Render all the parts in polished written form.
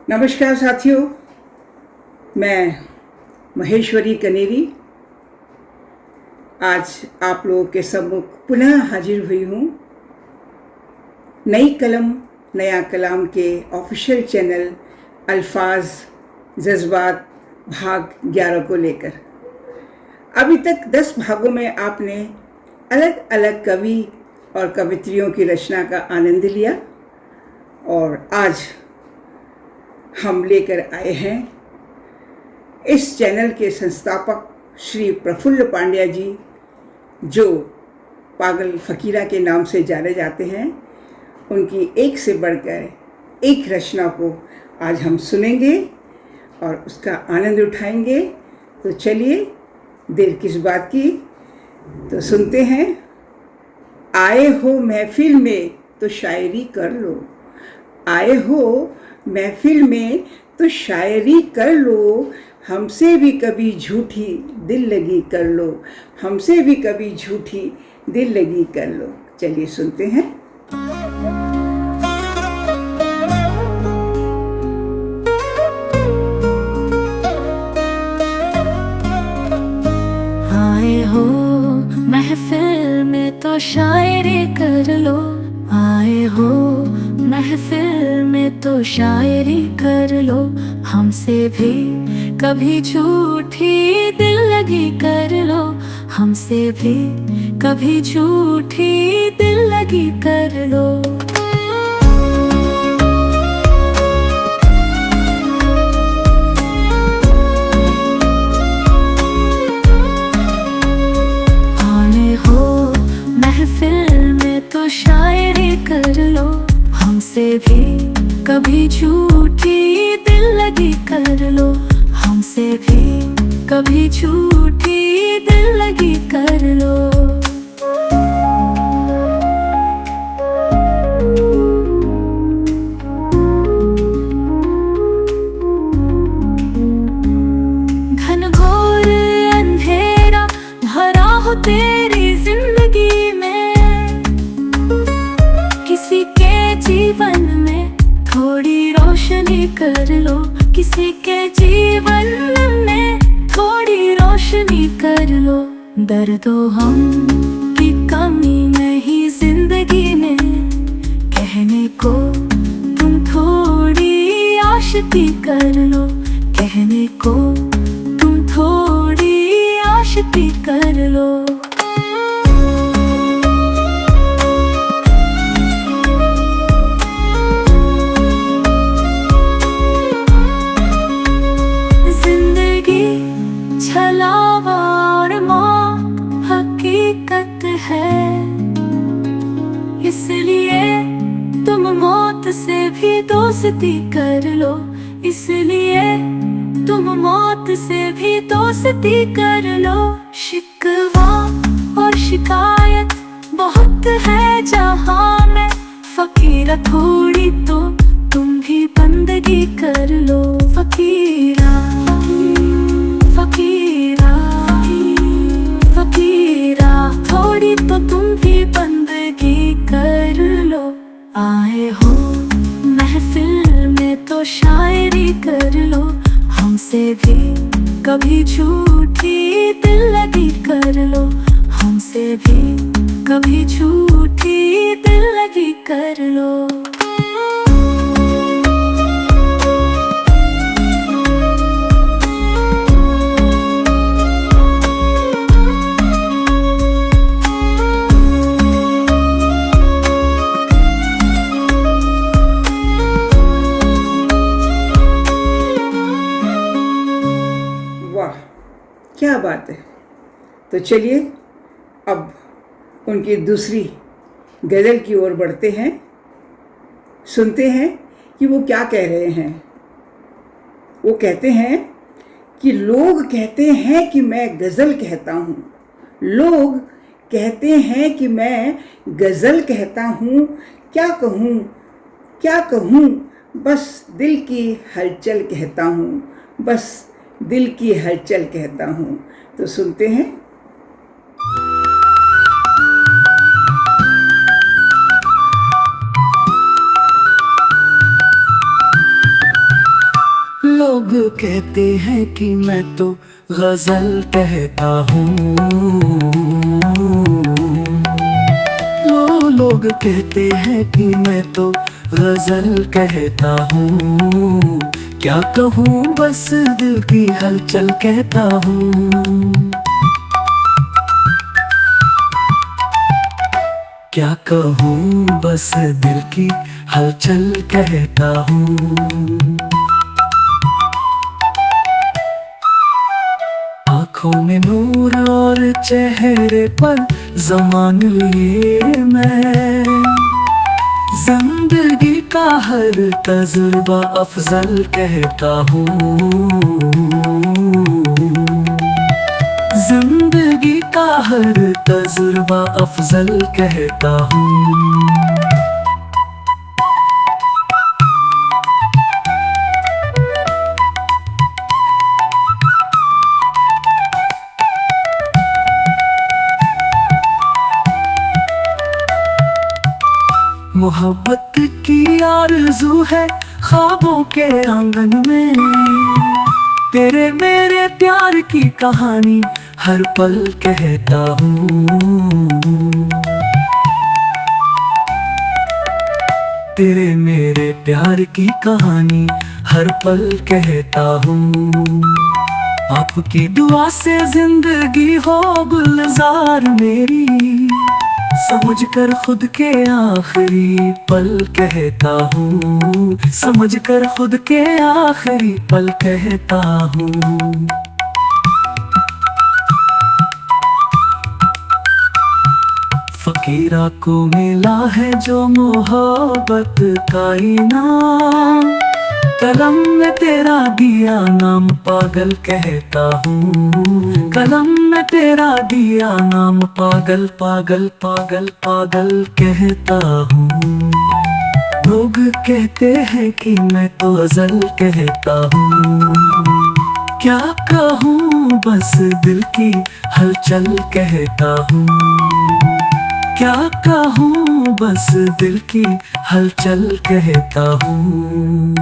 नमस्कार साथियों, मैं महेश्वरी कनेरी आज आप लोगों के सम्मुख पुनः हाजिर हुई हूँ नई कलम नया कलाम के ऑफिशियल चैनल अल्फाज जज्बात भाग 11 को लेकर। अभी तक 10 भागों में आपने अलग अलग कवि और कवित्रियों की रचना का आनंद लिया और आज हम लेकर आए हैं इस चैनल के संस्थापक श्री प्रफुल्ल पांड्या जी, जो पागल फ़कीरा के नाम से जाने जाते हैं। उनकी एक से बढ़कर एक रचना को आज हम सुनेंगे और उसका आनंद उठाएंगे। तो चलिए, देर किस बात की, तो सुनते हैं। आए हो महफिल में तो शायरी कर लो, आए हो महफिल में तो शायरी कर लो, हमसे भी कभी झूठी दिल लगी कर लो, हमसे भी कभी झूठी दिल लगी कर लो। चलिए सुनते हैं। आए हो महफिल में तो शायरी कर लो, आए हो महफिल में तो शायरी कर लो, हमसे भी कभी झूठी दिल लगी कर लो, हमसे भी कभी झूठी दिल लगी कर लो। आने हो महफिल में तो शायरी कर लो, हमसे भी कभी झूठी दिल लगी कर लो, हमसे भी कभी झूठी दिल लगी कर लो। घनघोर अंधेरा भरा हो तेरी जिंदगी में, किसी के जीवन में थोड़ी रोशनी कर लो, किसी के जीवन में थोड़ी रोशनी कर लो। दर्दो हम की कमी नहीं जिंदगी में, कहने को तुम थोड़ी आशिकी कर लो, कहने को तुम थोड़ी आशिकी कर लो। छलावा और मौत हकीकत है, इसलिए तुम मौत से भी दोस्ती कर लो, इसलिए तुम मौत से भी दोस्ती कर लो। शिकवा और शिकायत बहुत है जहाँ में, फकीरा थोड़ी तो तुम भी बंदगी कर लो। फकीरा फकीरा फकीरा थोड़ी तो तुम भी बंदगी कर लो। आए हो महफिल में तो शायरी कर लो, हमसे भी कभी झूठी दिल लगी कर लो, हमसे भी कभी झूठी दिल लगी कर लो। क्या बात है। तो चलिए अब उनकी दूसरी गज़ल की ओर बढ़ते हैं, सुनते हैं कि वो क्या कह रहे हैं। वो कहते हैं कि लोग कहते हैं कि मैं गज़ल कहता हूँ, लोग कहते हैं कि मैं गज़ल कहता हूँ, क्या कहूँ क्या कहूँ, बस दिल की हलचल कहता हूँ, बस दिल की हलचल कहता हूँ। तो सुनते हैं। लोग कहते हैं कि मैं तो गजल कहता हूँ। लोग कहते हैं कि मैं तो गजल कहता हूँ। क्या कहूँ बस दिल की हलचल कहता हूँ। क्या कहूँ बस दिल की हलचल कहता हूँ। आँखों में नूर और चेहरे पर ज़मान लिए मैं, जिंदगी का हर तजुर्बा अफजल कहता हूँ। जिंदगी का हर तजुर्बा अफजल कहता हूँ। मोहब्बत की आरज़ू है ख्वाबों के आंगन में, तेरे मेरे प्यार की कहानी हर पल कहता हूँ। तेरे मेरे प्यार की कहानी हर पल कहता हूँ। आपकी दुआ से जिंदगी हो गुलजार मेरी, समझ कर खुद के आखिरी पल कहता हूँ। समझ कर खुद के आखिरी पल कहता हूँ। फकीरा को मिला है जो मोहब्बत का इनाम, कलम में तेरा दिया नाम पागल कहता हूँ। कलम में तेरा दिया नाम पागल पागल पागल पागल कहता हूँ। लोग कहते हैं कि मैं तो गजल कहता हूँ। क्या कहूँ बस दिल की हलचल कहता हूँ। क्या कहूँ बस दिल की हलचल कहता हूँ।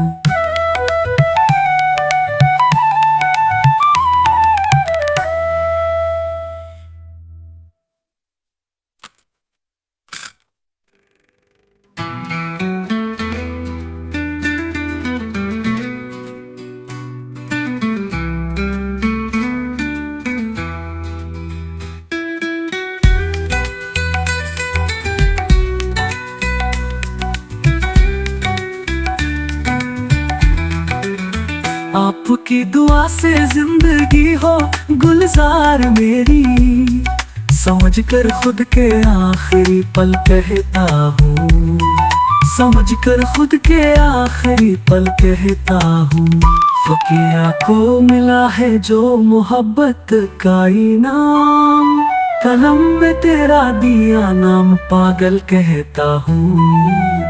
आपकी दुआ से जिंदगी हो गुलजार मेरी, समझ कर खुद के आखिरी पल कहता हूँ। समझ कर खुद के आखिरी पल कहता हूँ। फकीरा को मिला है जो मोहब्बत का इनाम, कलम में तेरा दिया नाम पागल कहता हूँ।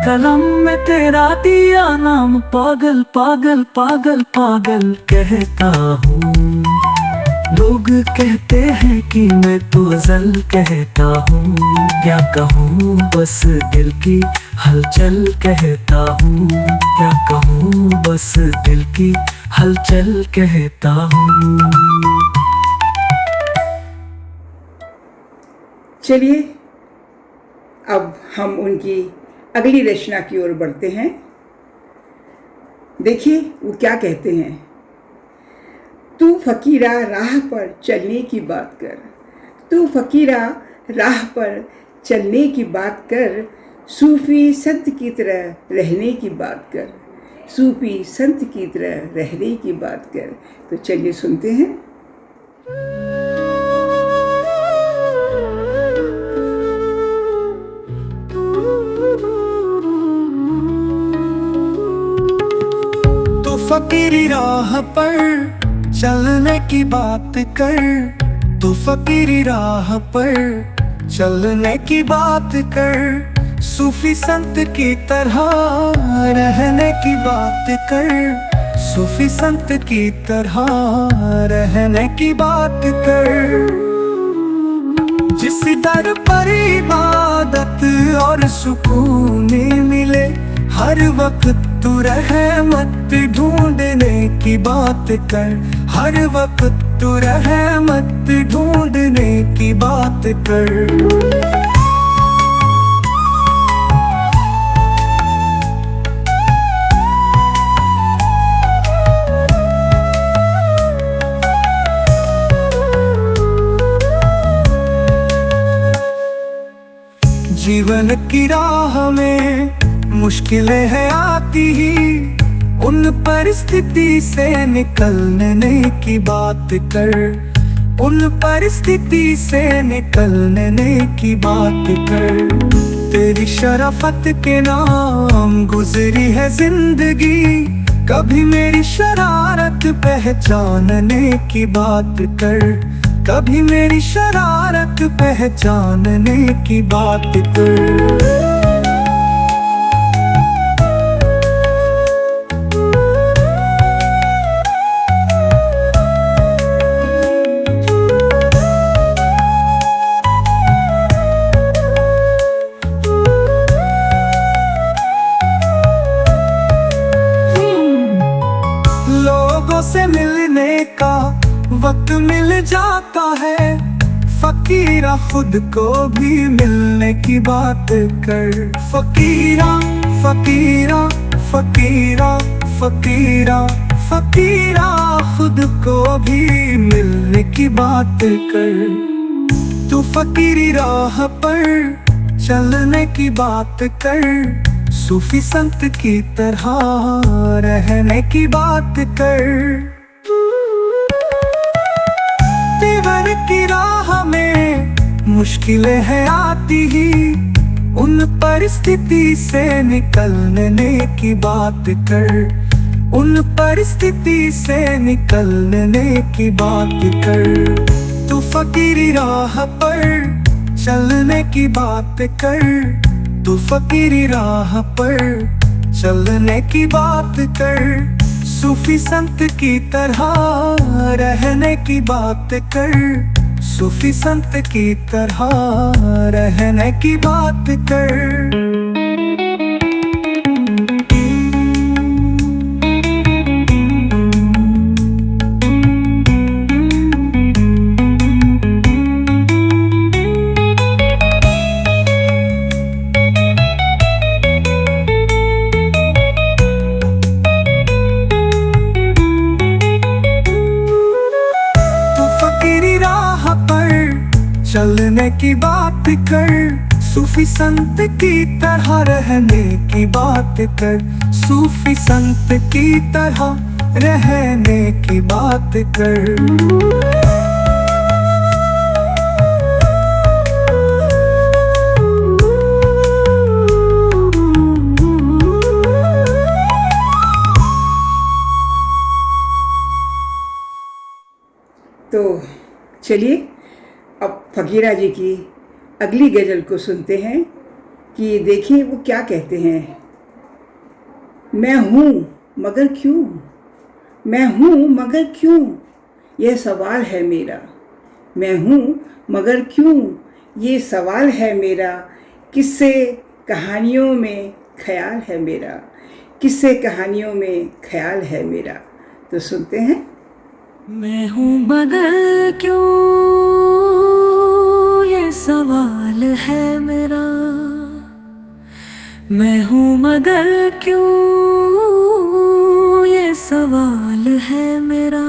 कलम में तेरा दिया नाम पागल पागल पागल पागल कहता हूँ। लोग कहते हैं कि मैं तो गजल कहता हूँ। क्या कहूँ बस दिल की हलचल कहता हूँ। क्या कहूँ बस दिल की हलचल कहता हूँ। चलिए अब हम उनकी अगली रचना की ओर बढ़ते हैं। देखिए वो क्या कहते हैं। तू फकीरा राह पर चलने की बात कर, तू फकीरा राह पर चलने की बात कर, सूफी संत की तरह रहने की बात कर, सूफी संत की तरह रहने की बात कर। तो चलिए सुनते हैं। फकीरी राह पर चलने की बात कर, तू फकीरी राह पर चलने की बात कर, सूफी संत की तरह रहने की बात कर, सूफी संत की तरह रहने की बात कर। जिस दर पर इबादत और सुकून मिले, हर वक्त तू रहमत ढूंढने की बात कर, हर वक्त तू रहमत ढूंढने की बात कर। जीवन की राह में मुश्किलें हैं आती ही, उन परिस्थिति से निकलने की बात कर, उन परिस्थिति से निकलने की बात कर। तेरी शराफत के नाम गुजरी है जिंदगी, कभी मेरी शरारत पहचानने की बात कर, कभी मेरी शरारत पहचानने की बात कर। लोगों से मिलने का वक्त मिल जाता है, फकीरा खुद को भी मिलने की बात कर। फकीरा फकीरा फकीरा फकीरा फकीरा खुद को भी मिलने की बात कर। तू फकीरी राह पर चलने की बात कर, सूफी संत की तरह रहने की बात कर। जीवन की राह में मुश्किलें हैं आती ही, उन परिस्थिति से निकलने की बात कर, उन परिस्थिति से निकलने की बात कर। तू फकीरी राह पर चलने की बात कर, तू फकीरी राह पर चलने की बात कर। सूफी संत की तरह रहने की बात कर, सूफी संत की तरह रहने की बात कर। चलने की बात कर, सूफी संत की तरह रहने की बात कर, सूफी संत की तरह रहने की बात कर। तो चलिए अब फकीरा जी की अगली गज़ल को सुनते हैं कि देखिए वो क्या कहते हैं। मैं हूँ मगर क्यों, मैं हूँ मगर क्यों, यह सवाल है मेरा। मैं हूँ मगर क्यों, ये सवाल है मेरा। किस्से कहानियों में ख्याल है मेरा, किस्से कहानियों में ख्याल है मेरा। तो सुनते हैं। मैं हूँ मगर क्यों, ये सवाल है मेरा। मैं हूँ मगर क्यों, ये सवाल है मेरा।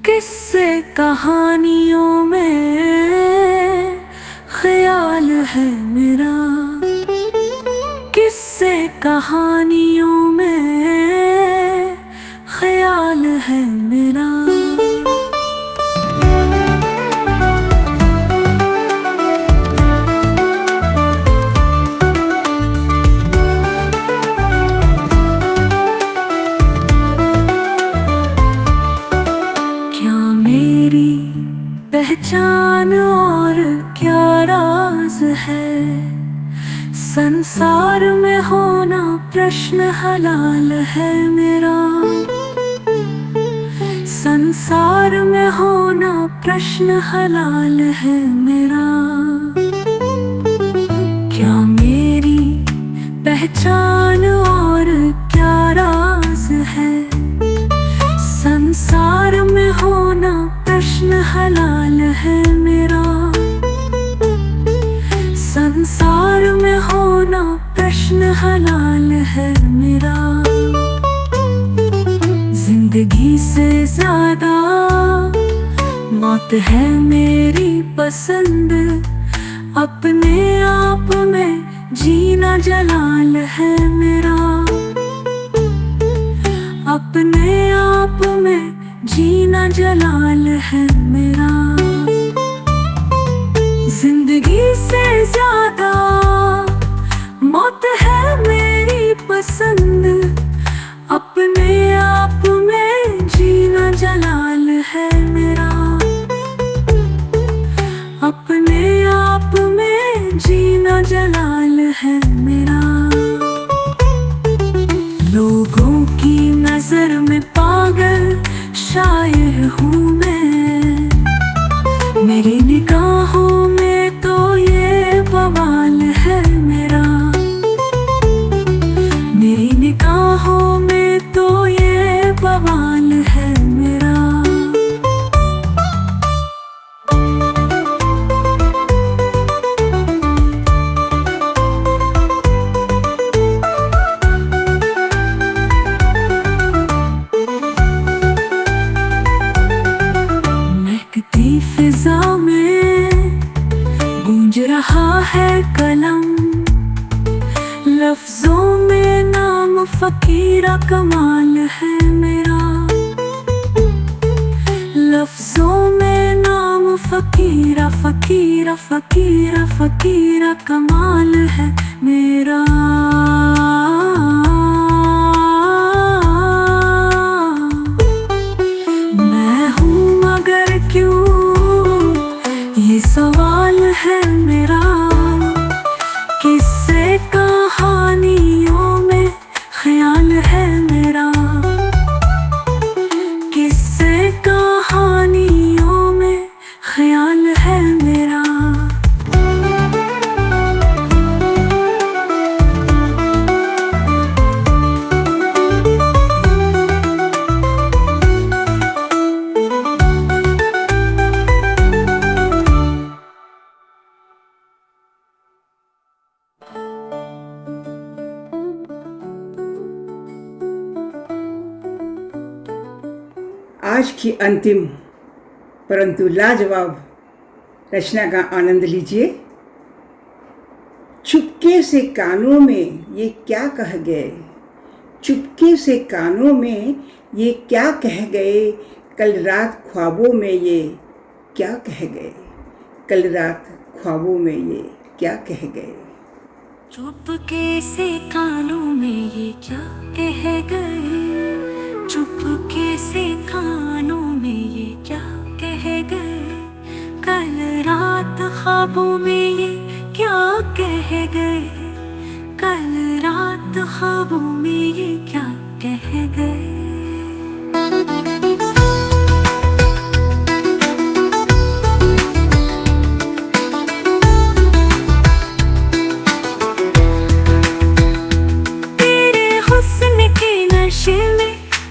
किस्से कहानियों में ख्याल है मेरा, किस्से कहानियों में ख्याल है मेरा। क्या मेरी पहचान और क्या राज है, संसार में होना प्रश्न हलाल है मेरा। संसार में होना प्रश्न हलाल है मेरा। क्या मेरी पहचान और क्या राज है। संसार में होना प्रश्न हलाल है मेरा। संसार में होना प्रश्न हलाल है मेरा। जिंदगी से ज्यादा मौत है मेरी पसंद। अपने आप में जीना जलाल है मेरा। अपने आप में जीना जलाल है मेरा। जिंदगी से ज्यादा मौत है मेरी पसंद। अपने आप में जीना जलाल है मेरा। अपने आप में जीना जलाल है मेरा। लोगों की नजर में पागल शायर हूँ मैं। मेरी निगाहों में तो ये बवाल है मेरा। मेरी निगाहों में तो ये बवाल है मेरा। महकती फिजा में गूंज रहा है कलम। लफ्जों में नाम फकीरा कमाल है मेरा। लफ्जों में नाम फकीरा फकीरा फकीरा फकीरा कमाल है मेरा। मैं हूँ मगर क्यों ये सवाल है मेरा। किस्से कहानियों में ख्याल है मेरा। किस्से कहानियों में ख्याल है मेरा। आज की अंतिम परंतु लाजवाब रचना का आनंद लीजिए। चुपके से कानों में ये क्या कह गए। चुपके से कानों में ये क्या कह गए। कल रात ख्वाबों में ये क्या कह गए। कल रात ख्वाबों में ये क्या कह गए। चुपके से कानों में ये क्या कह गए। चुपके से कानों में ये क्या कह गए। कल रात ख्वाबों में ये क्या कह गए। कल रात ख्वाबों में ये क्या कह गए।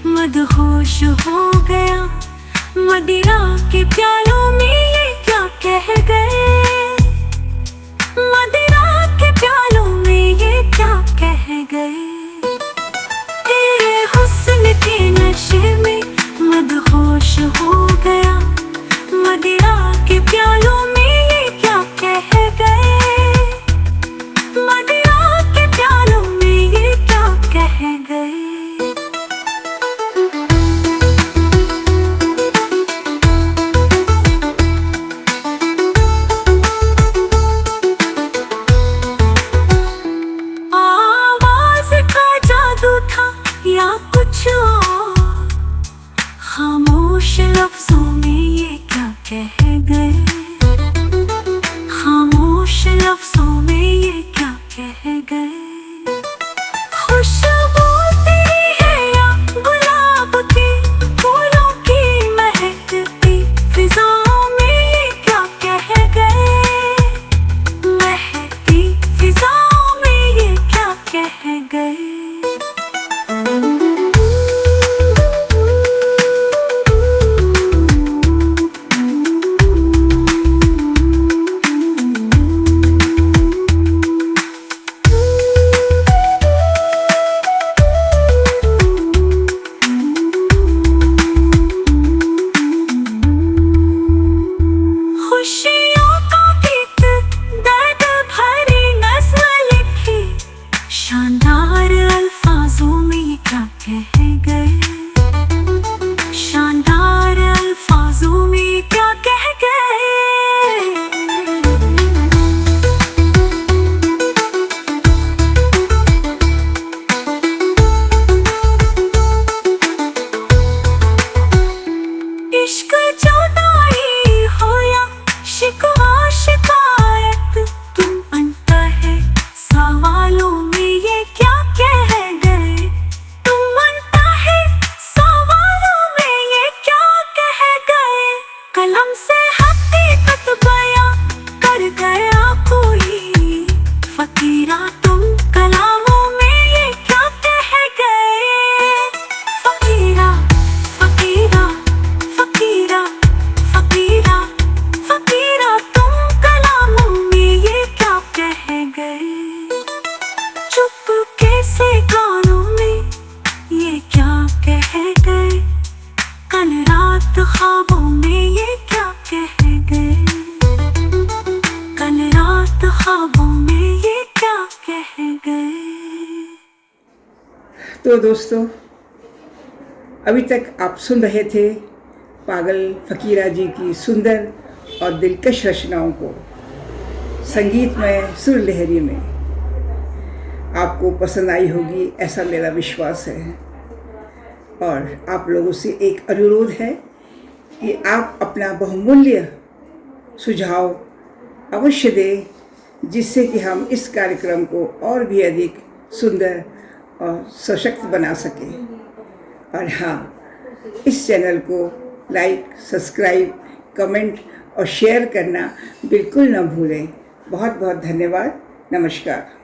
मदहोश हो गया। मदिरा के प्यालों में ये क्या कह गए। मदिरा के प्यालों में ये क्या कह गए। तेरे हुस्न के नशे में मदहोश हो गया। मदिरा के प्यालों में ये क्या कह गए। मदिरा के प्यालों में ये क्या कह गए। या कुछ और खामोश लफ्जों में ये क्या कह गए। तो दोस्तों, अभी तक आप सुन रहे थे पागल फ़कीरा जी की सुंदर और दिलकश रचनाओं को संगीतमय सुर लहरी में। आपको पसंद आई होगी ऐसा मेरा विश्वास है, और आप लोगों से एक अनुरोध है कि आप अपना बहुमूल्य सुझाव अवश्य दें, जिससे कि हम इस कार्यक्रम को और भी अधिक सुंदर और सशक्त बना सकें। और हाँ, इस चैनल को लाइक, सब्सक्राइब, कमेंट और शेयर करना बिल्कुल न भूलें। बहुत बहुत धन्यवाद। नमस्कार।